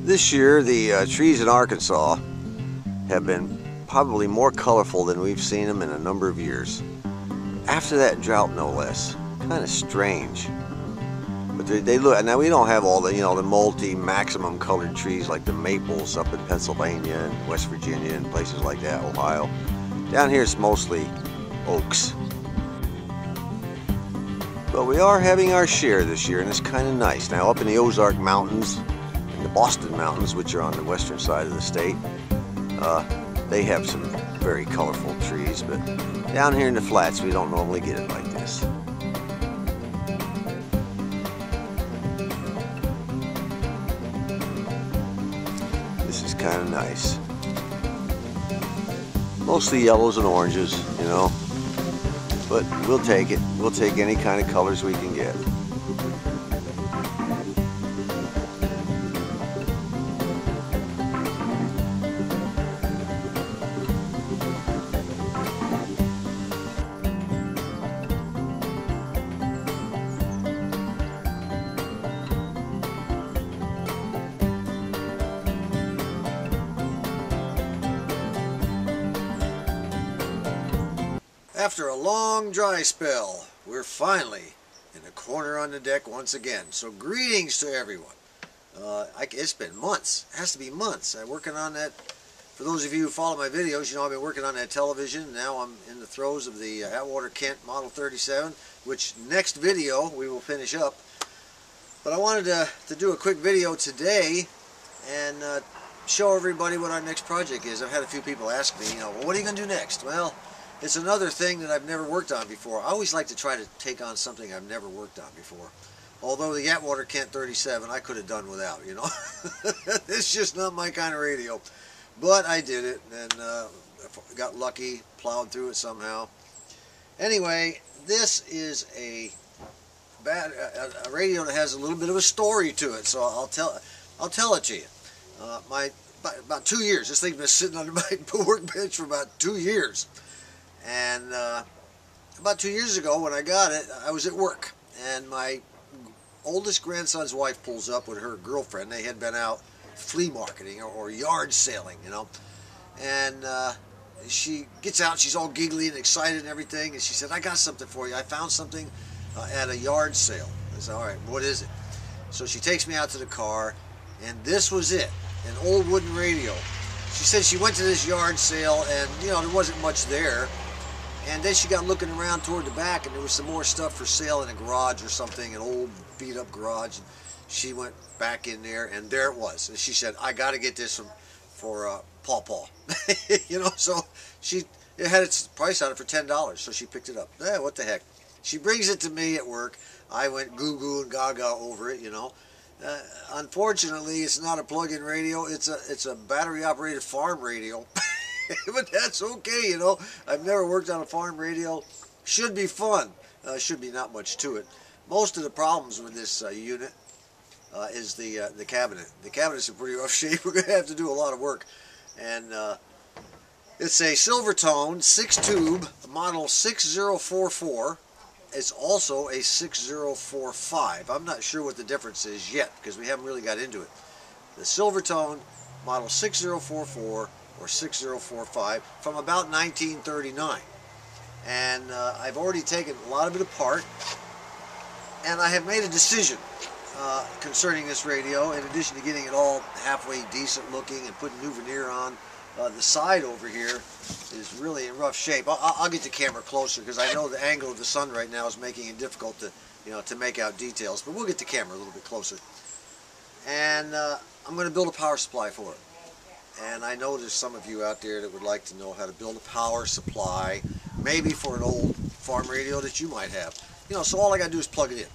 This year, the trees in Arkansas have been probably more colorful than we've seen them in a number of years. After that drought, no less. Kind of strange. But they look, now we don't have all the, the multi-maximum colored trees like the maples up in Pennsylvania and West Virginia and places like that, Ohio. Down here it's mostly oaks. But we are having our share this year, and it's kind of nice. Now up in the Ozark Mountains, the Boston Mountains, which are on the western side of the state, they have some very colorful trees, but down here in the flats we don't normally get it like this. This is kind of nice. Mostly yellows and oranges, but we'll take it. We'll take any kind of colors we can get. After a long dry spell, we're finally in a corner on the deck once again. So greetings to everyone. It's been months. It has to be months. I'm working on that. For those of you who follow my videos, I've been working on that television. Now I'm in the throes of the Atwater Kent Model 37, which next video we will finish up. But I wanted to do a quick video today and show everybody what our next project is. I've had a few people ask me, well, what are you going to do next? Well, it's another thing that I've never worked on before. I always like to try to take on something I've never worked on before. Although the Atwater Kent 37 I could have done without, It's just not my kind of radio. But I did it and got lucky, plowed through it somehow. Anyway, this is a radio that has a little bit of a story to it, so I'll tell it to you. About 2 years. This thing's been sitting on my workbench for about 2 years. And about 2 years ago when I got it, I was at work, and my oldest grandson's wife pulls up with her girlfriend. They had been out flea marketing or yard sailing, and she gets out, she's all giggly and excited and everything, and she said, I got something for you. I found something at a yard sale. I said, all right, what is it? So she takes me out to the car, and this was it, an old wooden radio. She said she went to this yard sale, and there wasn't much there. And then she got looking around toward the back, and there was some more stuff for sale in a garage or something, an old beat-up garage. And she went back in there, and there it was. And she said, I got to get this for Paw. So it had its price on it for $10, so she picked it up. What the heck. She brings it to me at work. I went goo-goo and gaga over it, Unfortunately, it's not a plug-in radio. It's a battery-operated farm radio. But that's okay, I've never worked on a farm radio. Should be fun. Should be not much to it. Most of the problems with this unit is the cabinet. The cabinet's in pretty rough shape. We're going to have to do a lot of work. And it's a Silvertone 6-tube model 6044. It's also a 6045. I'm not sure what the difference is yet because we haven't really got into it. The Silvertone model 6044 or 6045 from about 1939. And I've already taken a lot of it apart, and I have made a decision concerning this radio. In addition to getting it all halfway decent looking and putting new veneer on, the side over here is really in rough shape. I'll get the camera closer because I know the angle of the sun right now is making it difficult to make out details, but we'll get the camera a little bit closer. And I'm going to build a power supply for it. And I know there's some of you out there that would like to know how to build a power supply, maybe for an old farm radio that you might have. So all I got to do is plug it in.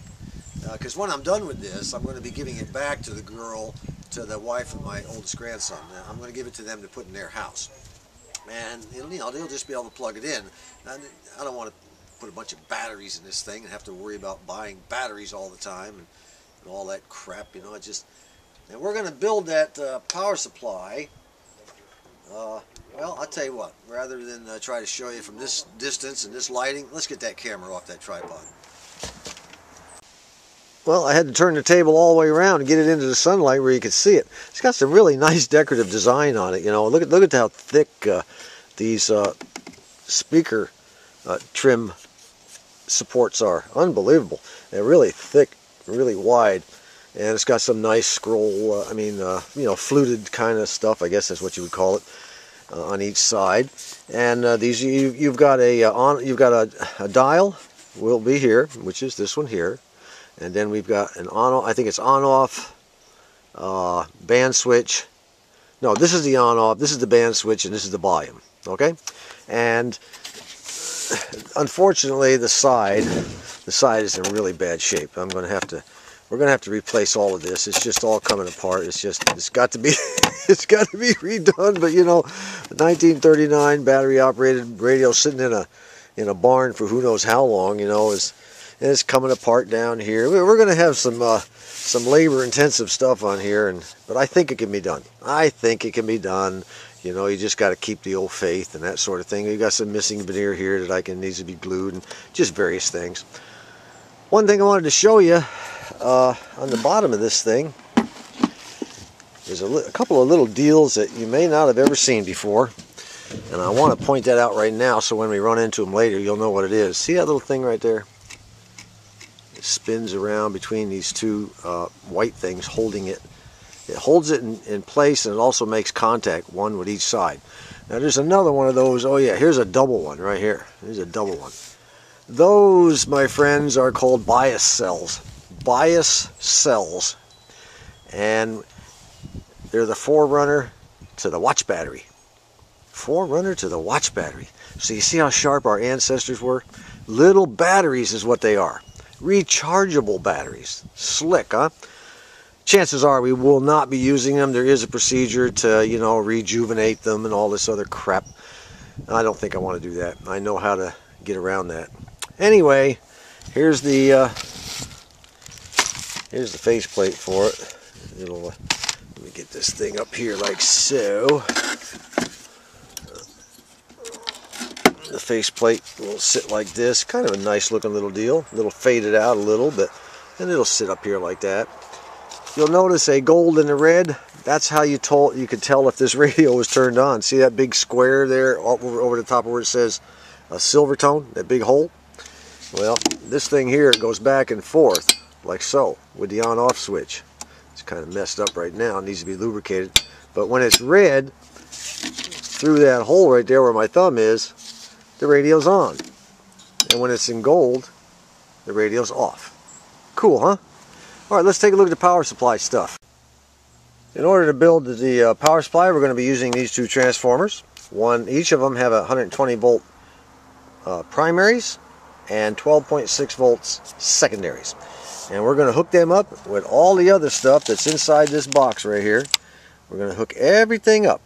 Because when I'm done with this, I'm going to be giving it back to the wife of my oldest grandson. I'm going to give it to them to put in their house. And, they'll just be able to plug it in. I don't want to put a bunch of batteries in this thing and have to worry about buying batteries all the time and all that crap, And we're going to build that power supply. Well, I'll tell you what, rather than try to show you from this distance and this lighting, let's get that camera off that tripod. well, I had to turn the table all the way around and get it into the sunlight where you could see it. It's got some really nice decorative design on it. You know, look at how thick these speaker trim supports are. Unbelievable. They're really thick, really wide, and it's got some nice scroll. You know, fluted kind of stuff. I guess that's what you would call it on each side. And these you've got a dial. Will be here, which is this one here. And then we've got an on, I think it's on-off band switch. No, this is the on-off, this is the band switch, and this is the volume, okay? And unfortunately, the side is in really bad shape. We're going to have to replace all of this. It's just all coming apart. It's got to be, it's got to be redone. But you know, the 1939 battery-operated radio sitting in a barn for who knows how long, you know, it's coming apart down here. We're going to have some labor-intensive stuff on here, but I think it can be done. I think it can be done. You know, you just got to keep the old faith and that sort of thing. You got some missing veneer here that needs to be glued, and just various things. One thing I wanted to show you on the bottom of this thing is a couple of little deals that you may not have ever seen before. And I want to point that out right now so when we run into them later, you'll know what it is. See that little thing right there? It spins around between these two white things holding it. It holds it in place, and it also makes contact, one with each side. Now there's another one of those. Oh yeah, here's a double one right here. Here's a double one. Those, my friends, are called bias cells. Bias cells. And they're the forerunner to the watch battery. Forerunner to the watch battery. So you see how sharp our ancestors were? Little batteries is what they are. Rechargeable batteries. Slick, huh? Chances are we will not be using them. There is a procedure to, you know, rejuvenate them and all this other crap. I don't think I want to do that. I know how to get around that. Anyway, here's the faceplate for it. Let me get this thing up here like so. The faceplate will sit like this. Kind of a nice looking little deal. A little faded out a little bit, and it'll sit up here like that. You'll notice a gold and a red. That's how you could tell if this radio was turned on. See that big square there over the top of where it says Silvertone, that big hole? Well, this thing here, it goes back and forth like so with the on-off switch. It's kind of messed up right now. It needs to be lubricated. But when it's red, through that hole right there where my thumb is, the radio's on. And when it's in gold, the radio's off. Cool, huh? Alright, let's take a look at the power supply stuff. In order to build the power supply, we're going to be using these two transformers. Each of them have 120 volt primaries and 12.6 volts secondaries. And we're going to hook them up with all the other stuff that's inside this box right here. We're going to hook everything up.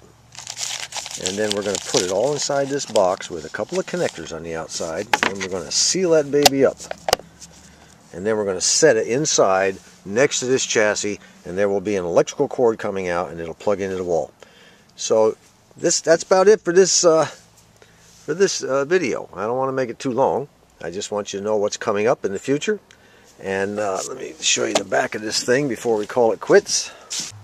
And then we're going to put it all inside this box with a couple of connectors on the outside. And we're going to seal that baby up. And then we're going to set it inside next to this chassis, and there will be an electrical cord coming out, and it'll plug into the wall. So that's about it for this video. I don't want to make it too long. I just want you to know what's coming up in the future. And let me show you the back of this thing before we call it quits.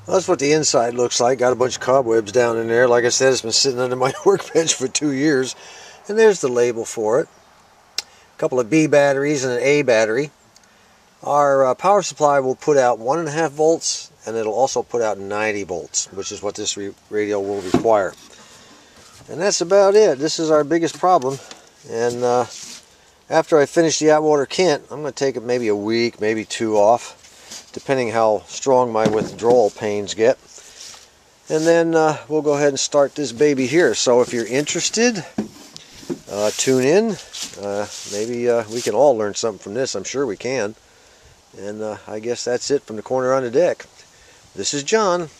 Well, that's what the inside looks like. Got a bunch of cobwebs down in there. Like I said, it's been sitting under my workbench for 2 years. And there's the label for it. A couple of B batteries and an A battery. Our power supply will put out 1.5 volts, and it'll also put out 90 volts, which is what this radio will require. And that's about it. This is our biggest problem. And after I finish the Atwater Kent, I'm going to take it maybe a week, maybe 2 off, depending how strong my withdrawal pains get. And then we'll go ahead and start this baby here. So if you're interested, tune in. Maybe we can all learn something from this. I'm sure we can. And I guess that's it from the corner on the deck. This is John.